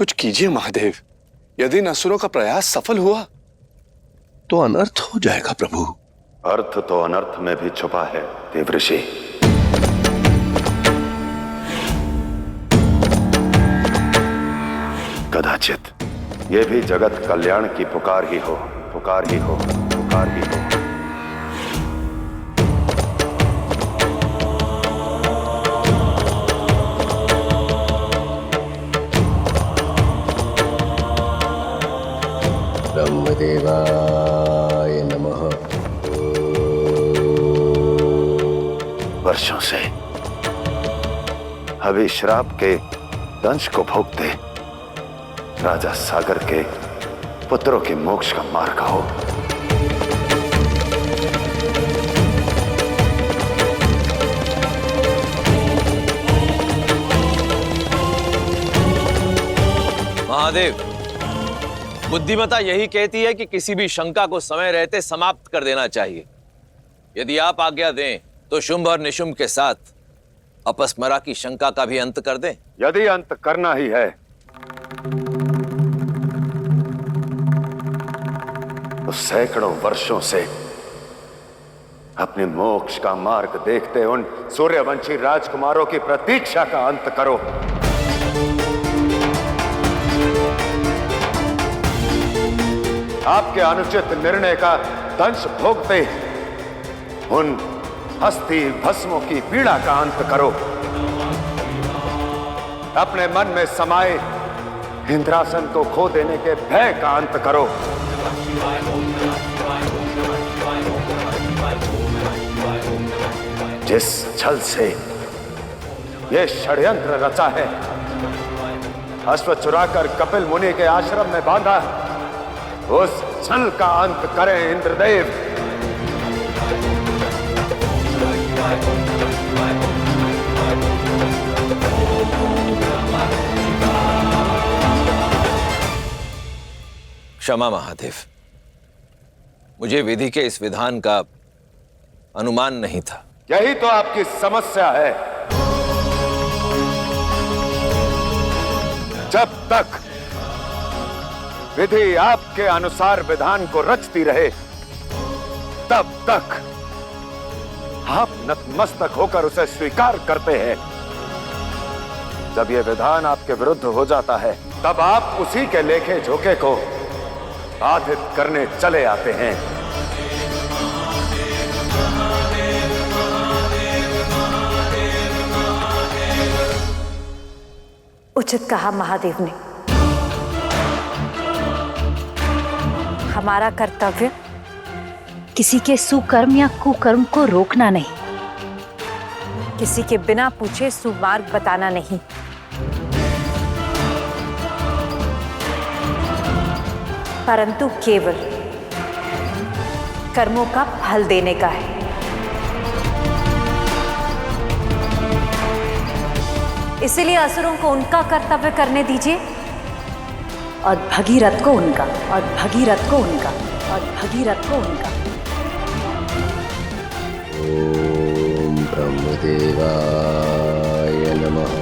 कुछ कीजिए महादेव। यदि इन असुरों का प्रयास सफल हुआ तो अनर्थ हो जाएगा प्रभु। अर्थ तो अनर्थ में भी छुपा है देवऋषि। कदाचित ये भी जगत कल्याण की पुकार ही हो, पुकार ही हो, पुकार ही हो। ब्रह्मदेवाय नमः। वर्षों से अभिश्राप के दंश को भोगते राजा सागर के पुत्रों के मोक्ष का मार्ग हो। महादेव, बुद्धिमता यही कहती है कि किसी भी शंका को समय रहते समाप्त कर देना चाहिए। यदि आप आज्ञा दें तो शुंभ और निशुंभ के साथ अपस्मरा की शंका का भी अंत कर दें। यदि अंत करना ही है तो सैकड़ों वर्षों से अपने मोक्ष का मार्ग देखते उन सूर्यवंशी राजकुमारों की प्रतीक्षा का अंत करो। आपके अनुचित निर्णय का दंश भोगते उन अस्थि भस्मों की पीड़ा का अंत करो। अपने मन में समाये इंद्रासन को खो देने के भय का अंत करो। जिस छल से यह षड्यंत्र रचा है, अश्व चुराकर कपिल मुनि के आश्रम में बांधा, उस छल का अंत करें इंद्रदेव। क्षमा महादेव, मुझे विधि के इस विधान का अनुमान नहीं था। यही तो आपकी समस्या है। जब तक विधि आपके अनुसार विधान को रचती रहे, तब तक आप नतमस्तक होकर उसे स्वीकार करते हैं। जब यह विधान आपके विरुद्ध हो जाता है, तब आप उसी के लेखे झोंके को बाधित करने चले आते हैं। उचित कहा महादेव ने। हमारा कर्तव्य किसी के सुकर्म या कुकर्म को रोकना नहीं, किसी के बिना पूछे सुमार्ग बताना नहीं। परंतु केवल कर्मों का फल देने का है। इसीलिए असुरों को उनका कर्तव्य करने दीजिए और भगीरथ को उनका, और भगीरथ को उनका, और भगीरथ को उनका। ओम ब्रह्मदेवाय नमः।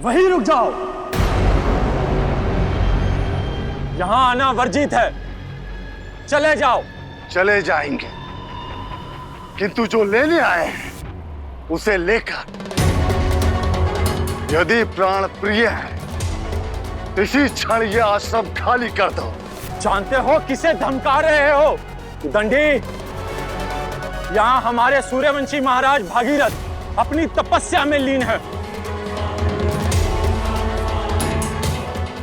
वहीं रुक जाओ, यहां आना वर्जित है। चले जाओ। चले जाएंगे, किंतु जो लेने आए हैं उसे लेकर। यदि प्राण प्रिय है, इसी क्षण यह आश्रम खाली कर दो। जानते हो किसे धमका रहे हो? दंडी, यहां हमारे सूर्यवंशी महाराज भागीरथ अपनी तपस्या में लीन है।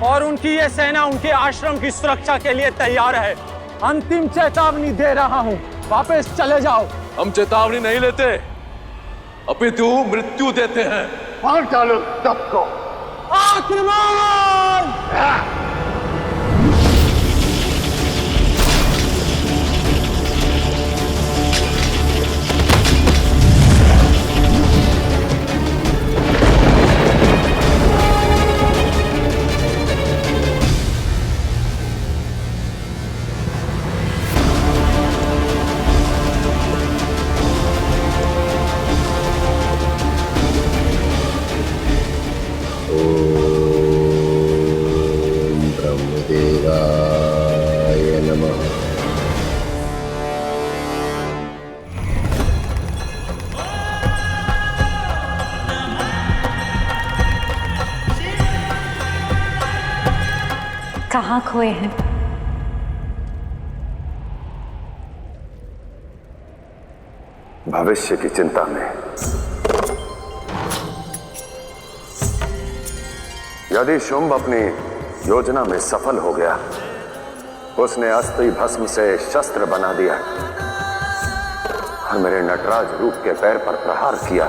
और उनकी ये सेना उनके आश्रम की सुरक्षा के लिए तैयार है। अंतिम चेतावनी दे रहा हूँ, वापस चले जाओ। हम चेतावनी नहीं लेते, अपितु मृत्यु देते हैं। मार डालो तब को। आक्रमण! ब्रह्मदेवाय नमः। कहाँ खोए हैं? भविष्य की चिंता में। यदि शुंभ अपनी योजना में सफल हो गया, उसने अस्थि भस्म से शस्त्र बना दिया और मेरे नटराज रूप के पैर पर प्रहार किया,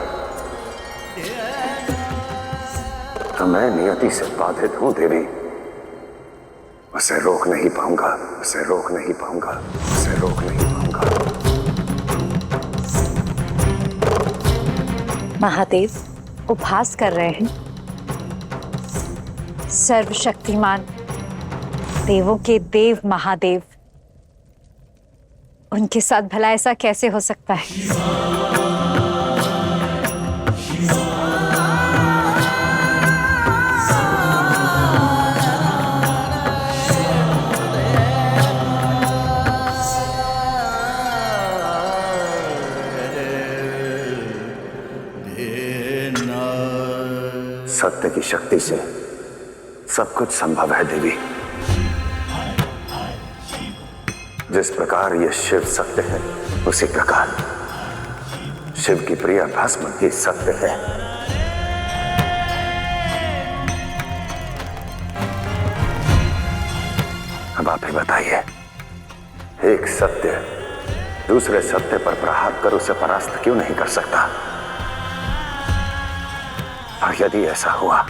तो मैं नियति से बाधित हूं देवी। उसे रोक नहीं पाऊंगा, उसे रोक नहीं पाऊंगा, उसे रोक नहीं पाऊंगा। महादेव उपहास कर रहे हैं। सर्वशक्तिमान देवों के देव महादेव, उनके साथ भला ऐसा कैसे हो सकता है? सत्य की शक्ति से सब कुछ संभव है देवी। जिस प्रकार ये शिव सत्य है, उसी प्रकार शिव की प्रिय भस्म भी सत्य है। अब आप ही बताइए, एक सत्य दूसरे सत्य पर प्रहार कर उसे परास्त क्यों नहीं कर सकता? और यदि ऐसा हुआ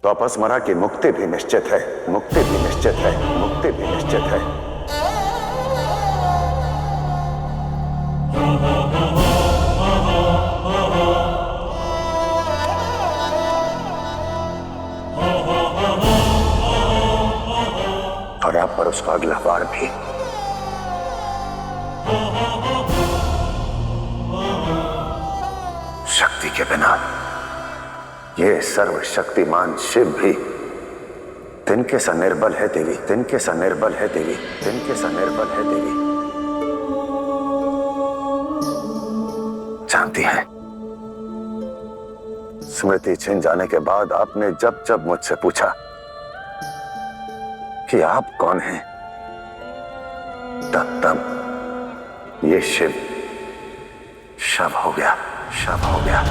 तो अपस्मरा की मुक्ति भी निश्चित है, मुक्ति भी निश्चित है, मुक्ति भी निश्चित है। और आप पर उसका अगला वार भी। शक्ति के बिना ये सर्वशक्तिमान शिव भी तिनके सा निर्बल है देवी, तिनके सा निर्बल है देवी, तिनके सा निर्बल है देवी। जानती है, स्मृति छिन जाने के बाद आपने जब जब मुझसे पूछा कि आप कौन हैं, तब तब ये शिव शव हो गया, शव हो गया।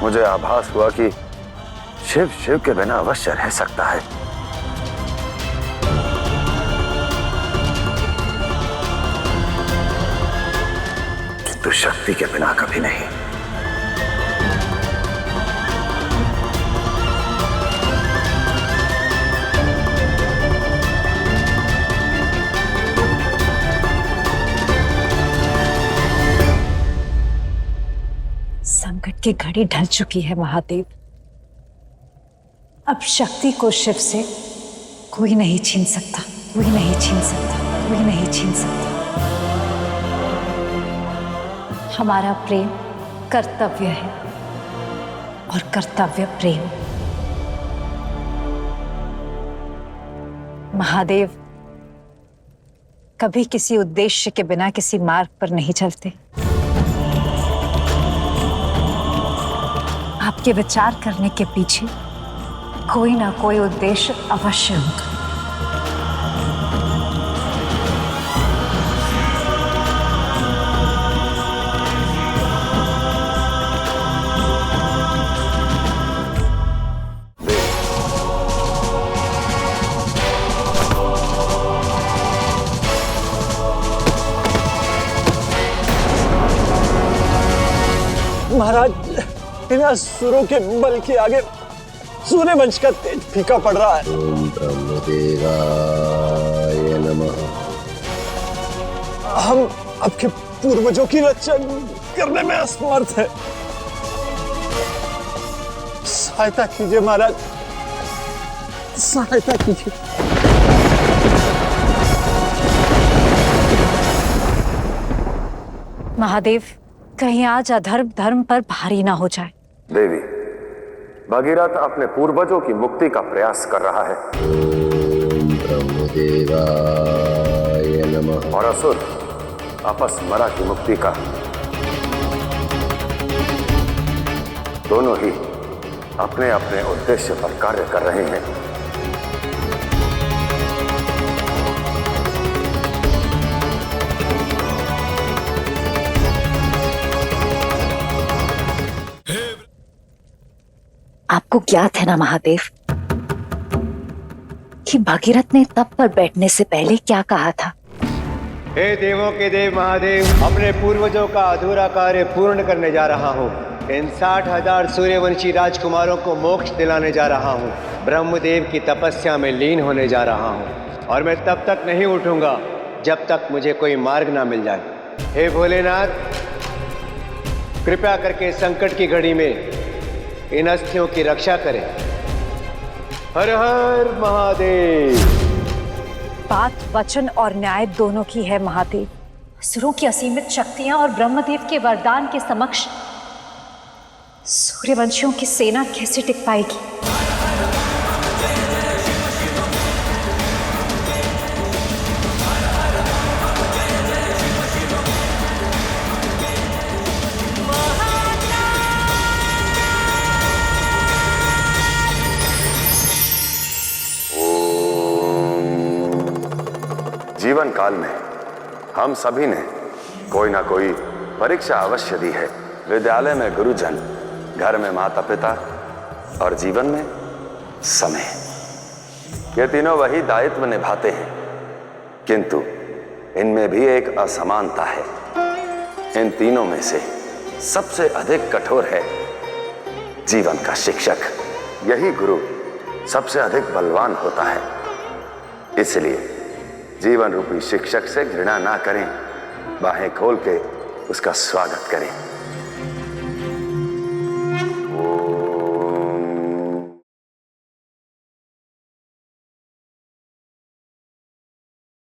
मुझे आभास हुआ कि शिव शिव के बिना अवश्य रह सकता है, किंतु शक्ति के बिना कभी नहीं। संकट की घड़ी ढल चुकी है महादेव। अब शक्ति को शिव से कोई नहीं छीन सकता, कोई नहीं छीन सकता, कोई नहीं छीन सकता। हमारा प्रेम कर्तव्य है और कर्तव्य प्रेम। महादेव कभी किसी उद्देश्य के बिना किसी मार्ग पर नहीं चलते। आपके विचार करने के पीछे कोई ना कोई उद्देश्य अवश्य होगा। महाराज इन असुरों के बल के आगे सूर्यवंश का तेज फीका पड़ रहा है। ओम ब्रह्मदेवाय नमः। हम आपके पूर्वजों की रक्षा करने में असमर्थ हैं। सहायता कीजिए महाराज, सहायता कीजिए। महादेव, कहीं आज अधर्म धर्म पर भारी ना हो जाए। देवी, भगीरथ अपने पूर्वजों की मुक्ति का प्रयास कर रहा है ओम ब्रह्मदेवाय नमः। और असुर अपस्मरा की मुक्ति का। दोनों ही अपने अपने उद्देश्य पर कार्य कर रहे हैं। आपको ज्ञात है ना महादेव कि भगीरथ ने तप पर बैठने से पहले क्या कहा था? हे देवों के देव महादेव, अपने पूर्वजों का अधूरा कार्य पूर्ण करने जा रहा हूँ। इन 60,000 सूर्यवंशी राजकुमारों को मोक्ष दिलाने जा रहा हूँ। ब्रह्मदेव की तपस्या में लीन होने जा रहा हूँ और मैं तब तक नहीं उठूंगा जब तक मुझे कोई मार्ग ना मिल जाए। हे भोलेनाथ, कृपया करके संकट की घड़ी में इन अस्थियों की रक्षा करें। हर हर महादेव। बात वचन और न्याय दोनों की है महादेव। असुरों की असीमित शक्तियां और ब्रह्मदेव के वरदान के समक्ष सूर्यवंशियों की सेना कैसे टिक पाएगी? जीवन काल में हम सभी ने कोई ना कोई परीक्षा अवश्य दी है। विद्यालय में गुरुजन, घर में माता पिता और जीवन में समय। ये तीनों वही दायित्व निभाते हैं, किंतु इनमें भी एक असमानता है। इन तीनों में से सबसे अधिक कठोर है जीवन का शिक्षक। यही गुरु सबसे अधिक बलवान होता है। इसलिए जीवन रूपी शिक्षक से घृणा ना करें, बाहें खोल के उसका स्वागत करें।